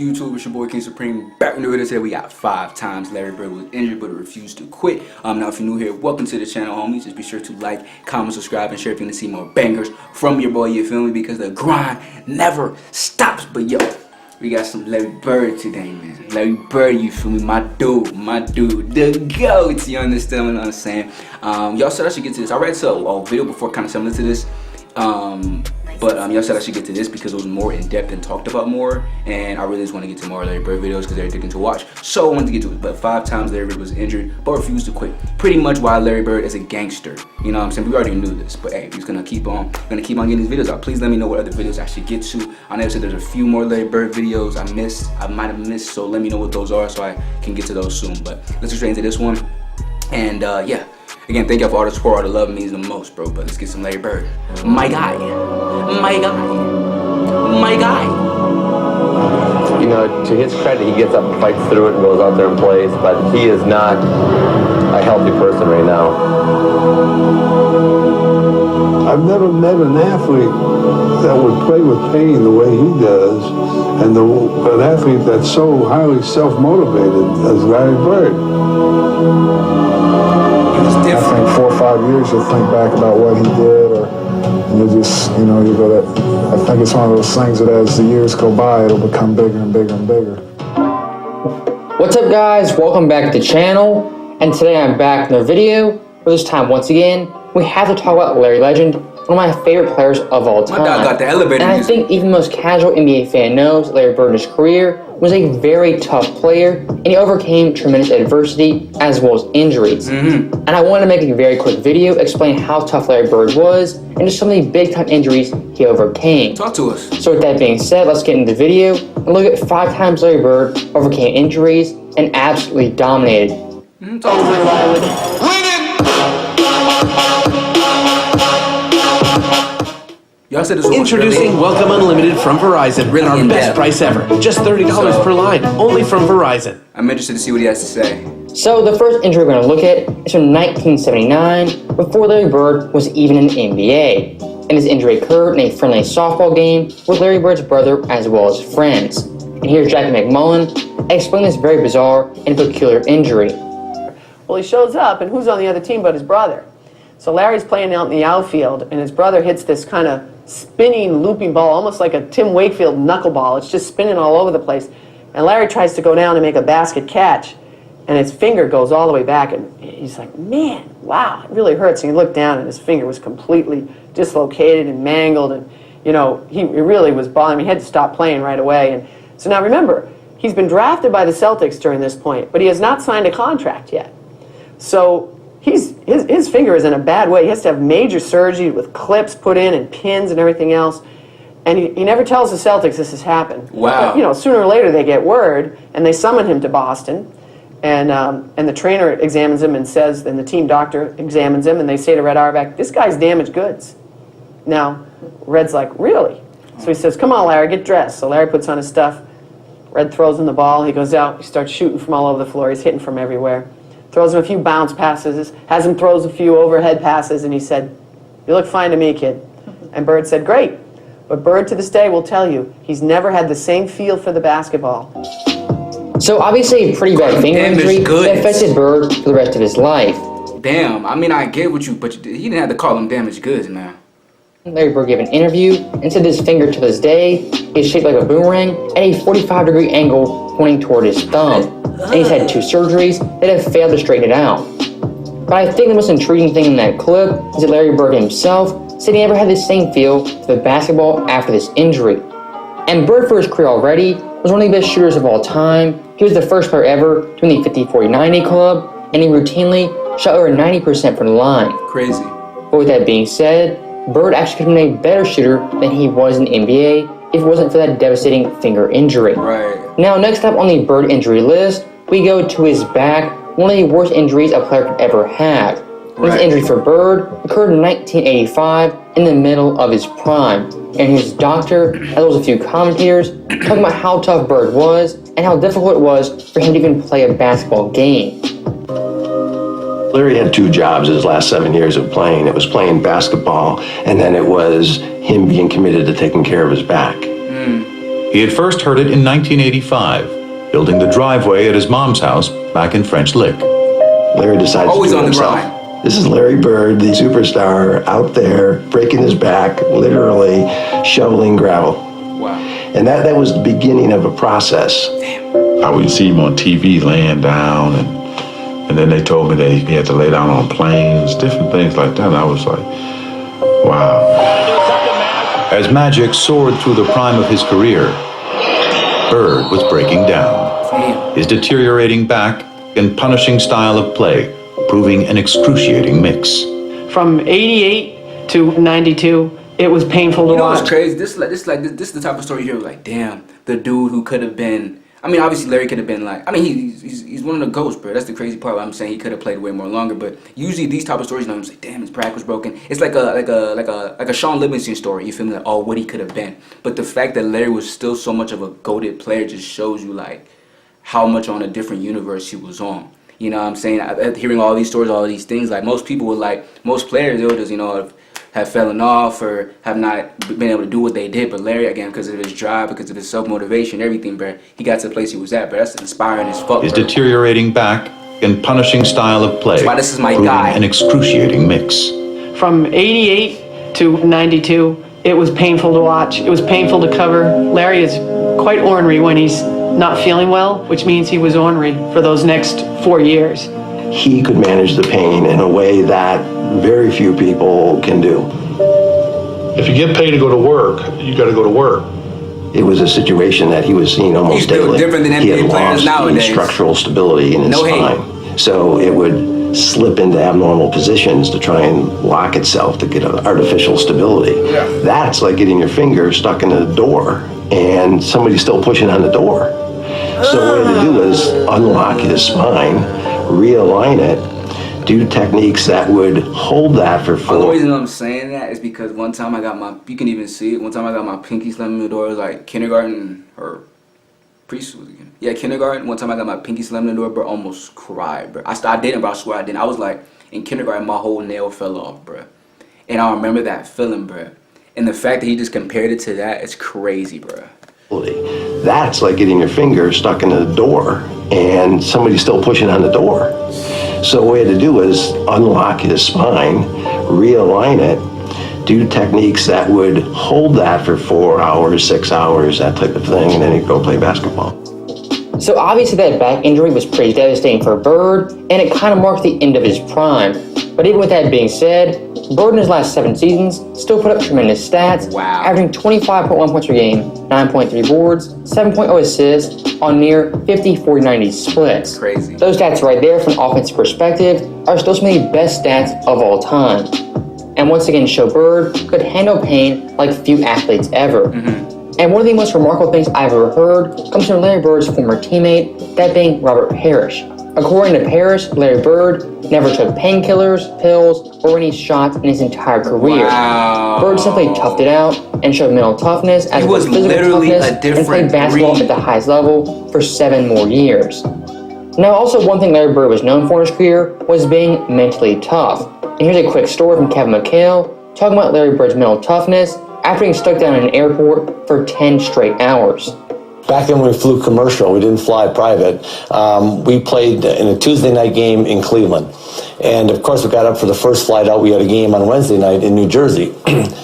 YouTube? It's your boy KingSupreme back in the video today. We got 5 times Larry Bird was injured but refused to quit. Now if you're new here, welcome to the channel, homies. Just be sure to like, comment, subscribe, and share if you want to see more bangers from your boy, you feel me? Because the grind never stops. But yo, we got some Larry Bird today, man. Larry Bird, you feel me? My dude, the GOAT, you understand what I'm saying? Y'all said I should get to this. I read a video before kind of similar to this. But y'all said I should get to this because it was more in depth and talked about more, and I really just want to get to more Larry Bird videos because they're addicting to watch. So I wanted to get to it. But 5 times Larry Bird was injured but refused to quit. Pretty much why Larry Bird is a gangster. You know what I'm saying? We already knew this, but hey, we're gonna keep on getting these videos out. Please let me know what other videos I should get to. I know said there's a few more Larry Bird videos I might have missed. So let me know what those are so I can get to those soon. But let's get straight into this one. And yeah. Again, thank y'all for all the support, all the love means the most, bro. But let's get some Larry Bird. My guy. You know, to his credit, he gets up and fights through it and goes out there and plays, but he is not a healthy person right now. I've never met an athlete that would play with pain the way he does, and an athlete that's so highly self-motivated as Larry Bird. I think 4 or 5 years you'll think back about what he did, or you just, you know, you go that. I think it's one of those things that as the years go by, it'll become bigger and bigger and bigger. What's up, guys? Welcome back to the channel, and today I'm back in a video. For this time, once again, we have to talk about Larry Legend, one of my favorite players of all time. My dog got the elevator and I music. think even the most casual NBA fan knows Larry Bird in his career was a very tough player, and he overcame tremendous adversity as well as injuries. And I wanted to make a very quick video explain how tough Larry Bird was and just some of the big time injuries he overcame. Talk to us. So with that being said, let's get into the video and look at 5 times Larry Bird overcame injuries and absolutely dominated. Talk to us. Y'all said this was Introducing Welcome Unlimited from Verizon. Really Our in best depth. price ever. Just $30 per line. Only from Verizon. I'm interested to see what he has to say. So the first injury we're going to look at is from 1979, before Larry Bird was even in the NBA. And his injury occurred in a friendly softball game with Larry Bird's brother as well as friends. And here's Jackie McMullen explaining this very bizarre and peculiar injury. Well, he shows up, and who's on the other team but his brother? So Larry's playing out in the outfield, and his brother hits this kind of spinning, looping ball, almost like a Tim Wakefield knuckleball. It's just spinning all over the place. And Larry tries to go down and make a basket catch, and his finger goes all the way back, and he's like, man, wow, it really hurts. And he looked down, and his finger was completely dislocated and mangled, and, you know, it really was bothering him. He had to stop playing right away. And so now remember, he's been drafted by the Celtics during this point, but he has not signed a contract yet. So his finger is in a bad way. He has to have major surgery with clips put in and pins and everything else. And he never tells the Celtics this has happened. Wow. But, you know, sooner or later they get word, and they summon him to Boston. And the trainer examines him and says, and the team doctor examines him, and they say to Red Auerbach, this guy's damaged goods. Now, Red's like, really? So he says, come on, Larry, get dressed. So Larry puts on his stuff. Red throws him the ball. He goes out. He starts shooting from all over the floor. He's hitting from everywhere. Throws him a few bounce passes, has him throws a few overhead passes, and he said, you look fine to me, kid. And Bird said, great. But Bird to this day will tell you, he's never had the same feel for the basketball. So obviously a pretty bad finger injury that affected Bird for the rest of his life. Damn, I mean, I get what you, but he didn't have to call him damaged goods, man. Larry Bird gave an interview and said his finger to this day is shaped like a boomerang at a 45-degree angle pointing toward his thumb. And he's had 2 surgeries that have failed to straighten it out. But I think the most intriguing thing in that clip is that Larry Bird himself said he never had the same feel for the basketball after this injury. And Bird, for his career already, was one of the best shooters of all time. He was the first player ever to win the 50-40-90 club, and he routinely shot over 90% from the line. Crazy. But with that being said, Bird actually could have been a better shooter than he was in the NBA if it wasn't for that devastating finger injury. Right. Now, next up on the Bird injury list, we go to his back, one of the worst injuries a player could ever have. This injury for Bird occurred in 1985 in the middle of his prime. And his doctor, as well as a few commentators, talking about how tough Bird was and how difficult it was for him to even play a basketball game. Larry had 2 jobs his last 7 years of playing. It was playing basketball, and then it was him being committed to taking care of his back. He had first heard it in 1985, building the driveway at his mom's house back in French Lick. Larry decided Always to do on it the himself. grind. This is Larry Bird, the superstar, out there breaking his back, literally shoveling gravel. Wow. And that was the beginning of a process. I would see him on TV laying down, and then they told me that he had to lay down on planes, different things like that. And I was like, wow. As Magic soared through the prime of his career, Bird was breaking down. His deteriorating back and punishing style of play proving an excruciating mix. From 88 to 92, it was painful to You know watch. what's crazy? This is the type of story you hear, like, damn, the dude who could have been. I mean, obviously Larry could have been like. I mean, he's one of the GOATs, bro. That's the crazy part. I'm saying he could have played way more longer. But usually these type of stories, you know, I'm like, damn, his back was broken. It's like a Sean Livingston story. You feel me? Like, oh, what he could have been. But the fact that Larry was still so much of a GOATed player just shows you like how much on a different universe he was on. You know what I'm saying? Hearing all these stories, all these things, like most people would like, most players, they'll just, you know, have fallen off or have not been able to do what they did. But Larry, again, because of his drive, because of his self-motivation, everything, bro, he got to the place he was at, bro. That's inspiring as fuck, His bro. deteriorating back and punishing style of play That's why this is my proving guy. an excruciating mix. From 88 to 92, it was painful to watch. It was painful to cover. Larry is quite ornery when he's not feeling well, which means he was ornery for those next 4 years. He could manage the pain in a way that very few people can do. If you get paid to go to work, you got to go to work. It was a situation that he was seeing almost He's built daily. different than He had NBA players lost nowadays. the structural stability in his No hate. spine. So it would slip into abnormal positions to try and lock itself to get artificial stability. Yeah. That's like getting your finger stuck in a door and somebody's still pushing on the door. So what he had to do is unlock his spine, realign it, do techniques that would hold that for The 4. reason I'm saying that is because one time I got my, you can even see it, one time I got my pinky slammed in the door. It was like kindergarten or preschool again. Yeah, kindergarten. One time I got my pinky slammed in the door, bro, almost cried, bro. I didn't, bro, I swear I didn't. I was like, in kindergarten, my whole nail fell off, bro. And I remember that feeling, bro. And the fact that he just compared it to that is crazy, bro. That's like getting your finger stuck in a door and somebody's still pushing on the door. So what he had to do is unlock his spine, realign it, do techniques that would hold that for 4 hours, 6 hours, that type of thing, and then he'd go play basketball. So obviously that back injury was pretty devastating for Bird, and it kind of marked the end of his prime. But even with that being said, Bird in his last 7 seasons still put up tremendous stats, Wow. averaging 25.1 points per game, 9.3 boards, 7.0 assists on near 50-40-90 splits. Crazy. Those stats right there from an offensive perspective are still some of the best stats of all time. And once again show Bird could handle pain like few athletes ever. And one of the most remarkable things I've ever heard comes from Larry Bird's former teammate, that being Robert Parrish. According to Parrish, Larry Bird never took painkillers, pills, or any shots in his entire career. Wow. Bird simply toughed it out and showed mental toughness as well as was physical literally toughness a and different played basketball breed. at the highest level for 7 more years. Now, also one thing Larry Bird was known for in his career was being mentally tough. And here's a quick story from Kevin McHale talking about Larry Bird's mental toughness after being stuck down in an airport for 10 straight hours. Back then we flew commercial, we didn't fly private. We played in a Tuesday night game in Cleveland. And of course we got up for the first flight out. We had a game on Wednesday night in New Jersey.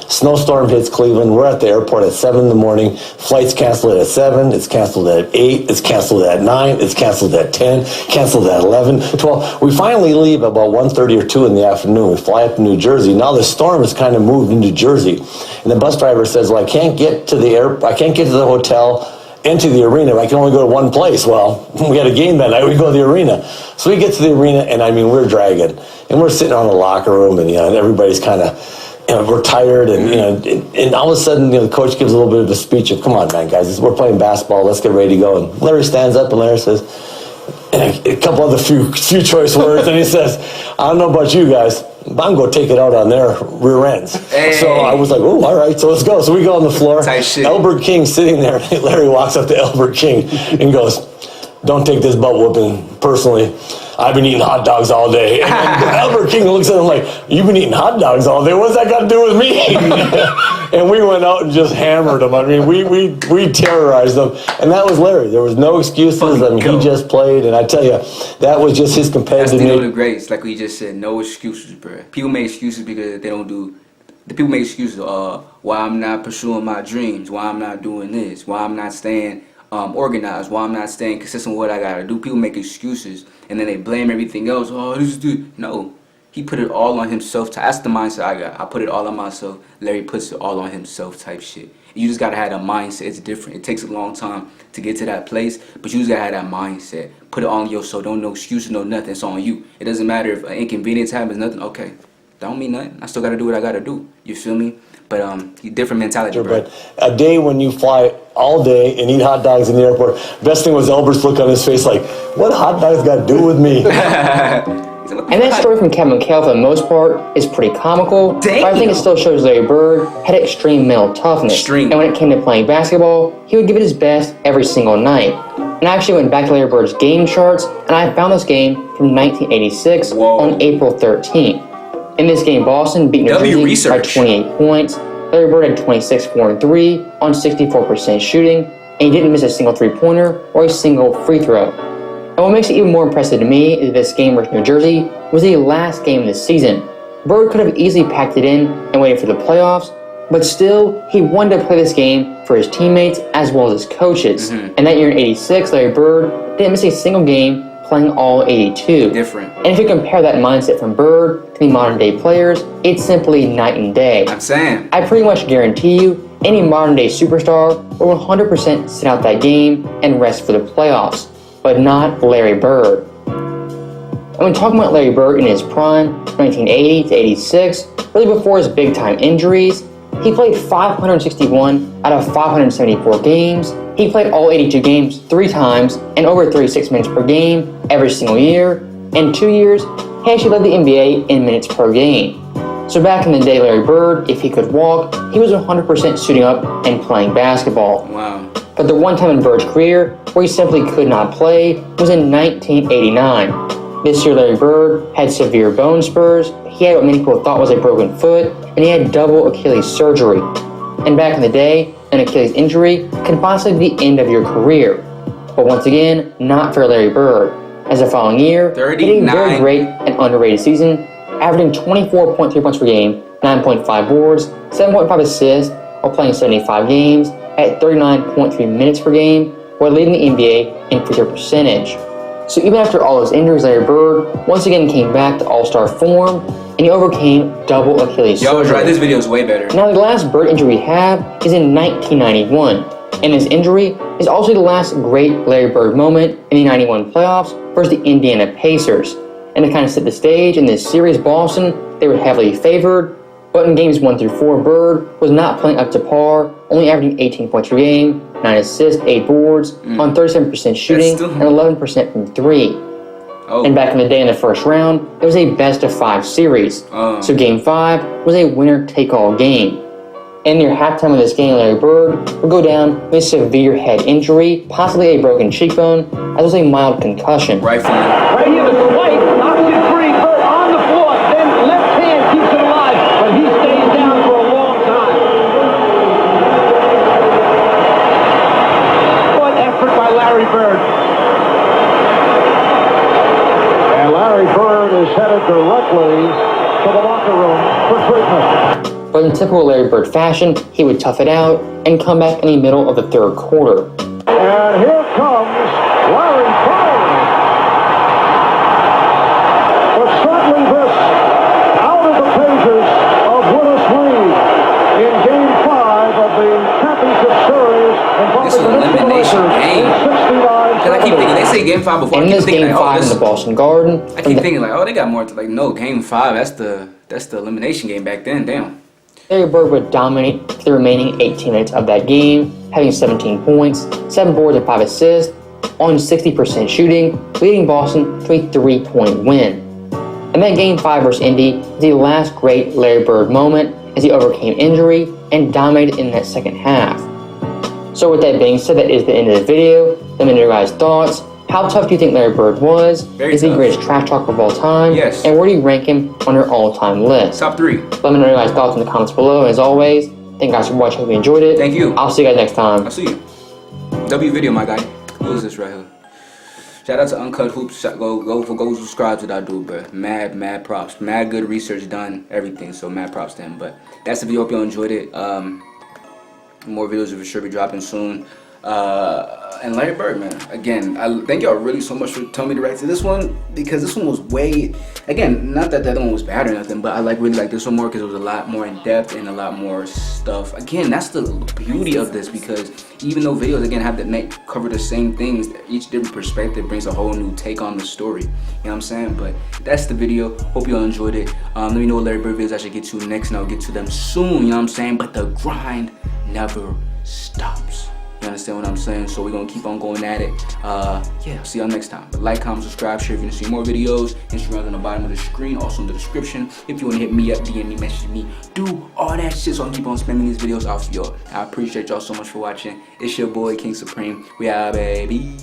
Snowstorm hits Cleveland. We're at the airport at 7 in the morning. Flight's canceled at 7, it's canceled at 8, it's canceled at 9, it's canceled at 10, canceled at 11, 12. We finally leave about 1:30 or 2 in the afternoon. We fly up to New Jersey. Now the storm has kind of moved into Jersey. And the bus driver says, well, I can't get to the hotel into the arena. I can only go to one place. Well, we had a game that night. We go to the arena. So we get to the arena, and I mean, we're dragging. And we're sitting on the locker room, and, and everybody's kind of, we're tired. And, and all of a sudden, the coach gives a little bit of a speech of, come on, man, guys, we're playing basketball. Let's get ready to go. And Larry stands up, and Larry says, a couple other few choice words, and he says, I don't know about you guys, but I'm going to take it out on their rear ends. Hey. So I was like, oh, all right, so let's go. So we go on the floor. Tight shit. Albert King sitting there. Larry walks up to Albert King and goes, don't take this butt whooping personally. I've been eating hot dogs all day. And Albert King looks at him like, you've been eating hot dogs all day? What's that got to do with me? And we went out and just hammered him. I mean, we terrorized him. And that was Larry. There was no excuses. I mean, he just played. And I tell you, that was just his competitive nature. That's the greats. Like we just said, no excuses, bro. People make excuses because they don't do. The people make excuses. Why I'm not pursuing my dreams. Why I'm not doing this. Why I'm not staying organized. Why I'm not staying consistent with what I gotta do. People make excuses and then they blame everything else. Oh, this is the no. He put it all on himself. That's the mindset I got. I put it all on myself. Larry puts it all on himself type shit. You just gotta have that mindset. It's different. It takes a long time to get to that place, but you just gotta have that mindset. Put it on yourself. Don't no excuses, no nothing. It's on you. It doesn't matter if an inconvenience happens. Nothing. Okay, that don't mean nothing. I still gotta do what I gotta do. You feel me? But different mentality. Sure, bro. but a day when you fly all day and eat hot dogs in the airport, best thing was Albert's look on his face like, what hot dogs got to do with me? And that story from Kevin McHale, for the most part, is pretty comical. Damn. But I think it still shows Larry Bird had extreme mental toughness. Extreme. And when it came to playing basketball, he would give it his best every single night. And I actually went back to Larry Bird's game charts, and I found this game from 1986 on April 13th. In this game, Boston beat New Jersey by 28 points. Larry Bird had 26, 4, and 3 on 64% shooting, and he didn't miss a single three-pointer or a single free throw. And what makes it even more impressive to me is this game versus New Jersey was the last game of the season. Bird could have easily packed it in and waited for the playoffs, but still, he wanted to play this game for his teammates as well as his coaches. And that year in '86, Larry Bird didn't miss a single game, playing all 82. Different. And if you compare that mindset from Bird to the modern day players, it's simply night and day. I'm saying. I pretty much guarantee you, any modern day superstar will 100% sit out that game and rest for the playoffs, but not Larry Bird. And when talking about Larry Bird in his prime, 1980 to 86, really before his big time injuries, he played 561 out of 574 games. He played all 82 games 3 times and over 36 minutes per game every single year. In 2 years, he actually led the NBA in minutes per game. So back in the day, Larry Bird, if he could walk, he was 100% suiting up and playing basketball. Wow. But the one time in Bird's career where he simply could not play was in 1989. This year, Larry Bird had severe bone spurs. He had what many people thought was a broken foot, and he had double Achilles surgery. And back in the day, an Achilles injury could possibly be the end of your career. But once again, not for Larry Bird. As the following year, he had a very great and underrated season, averaging 24.3 points per game, 9.5 boards, 7.5 assists, while playing 75 games at 39.3 minutes per game, while leading the NBA in free throw percentage. So even after all those injuries, Larry Bird once again came back to all-star form, and he overcame double Achilles surgery. Yo, I was right. This video is way better. Now, the last Bird injury we have is in 1991, and this injury is also the last great Larry Bird moment in the 91 playoffs versus the Indiana Pacers. And to kind of set the stage, in this series, Boston, they were heavily favored, but in games 1 through 4, Bird was not playing up to par, only averaging 18 points per game, 9 assists, 8 boards, on 37% shooting, and 11% from 3. And back in the day in the first round, it was a best-of-5 series. So Game 5 was a winner-take-all game. And near halftime of this game, Larry Bird would go down with a severe head injury, possibly a broken cheekbone, as well as a mild concussion. Right from right here, the swipe knocks it free. Bird on the floor, then left hand keeps it alive, but he stays down for a long time. What effort by Larry Bird. And Larry Bird is headed directly to the locker room for treatment. But in typical Larry Bird fashion, he would tough it out and come back in the middle of the third quarter. And here comes Larry Bird. But certainly this out of the pages of Willis Reed in Game 5 of the championship series involving the elimination game. Because I keep thinking, they say Game 5 before. And in this Game 5 in the Boston Garden, I keep thinking like, oh, they got more to like. No, Game 5. That's the elimination game back then. Damn. Larry Bird would dominate for the remaining 18 minutes of that game, having 17 points, 7 boards, and 5 assists, on 60% shooting, leading Boston to a 3-point win. And that Game 5 versus Indy is the last great Larry Bird moment as he overcame injury and dominated in that second half. So with that being said, that is the end of the video. Let me know your guys' thoughts. How tough do you think Larry Bird was? Very Is he the tough. greatest trash talker of all time? Yes. And where do you rank him on your all-time list? Top 3. Let me know your guys' thoughts in the comments below. As always, thank you guys for watching. Hope you enjoyed it. Thank you. I'll see you guys next time. I'll see you. W video, my guy. Who is this right here? Shout out to Uncut Hoops. Go subscribe to that dude, bro. Mad props. Mad good research done. Everything. So mad props to him. But that's the video. Hope y'all enjoyed it. More videos will for sure be dropping soon. And Larry Bird, man. Again, I thank y'all really so much for telling me to react to this one, because this one was way, again, not that the other one was bad or nothing, but I really like this one more because it was a lot more in depth and a lot more stuff. Again, that's the beauty of this, because even though videos again have to cover the same things, each different perspective brings a whole new take on the story. You know what I'm saying? But that's the video. Hope y'all enjoyed it. Let me know what Larry Bird videos I should get to next, and I'll get to them soon. You know what I'm saying? But the grind never stops. You understand what I'm saying? So we're gonna keep on going at it. Yeah, see y'all next time. But like, comment, subscribe, share if you want to see more videos. Instagram's on the bottom of the screen, also in the description. If you want to hit me up, DM me, message me, do all that shit so I can keep on spamming these videos out for y'all. I appreciate y'all so much for watching. It's your boy, King Supreme. We out, baby.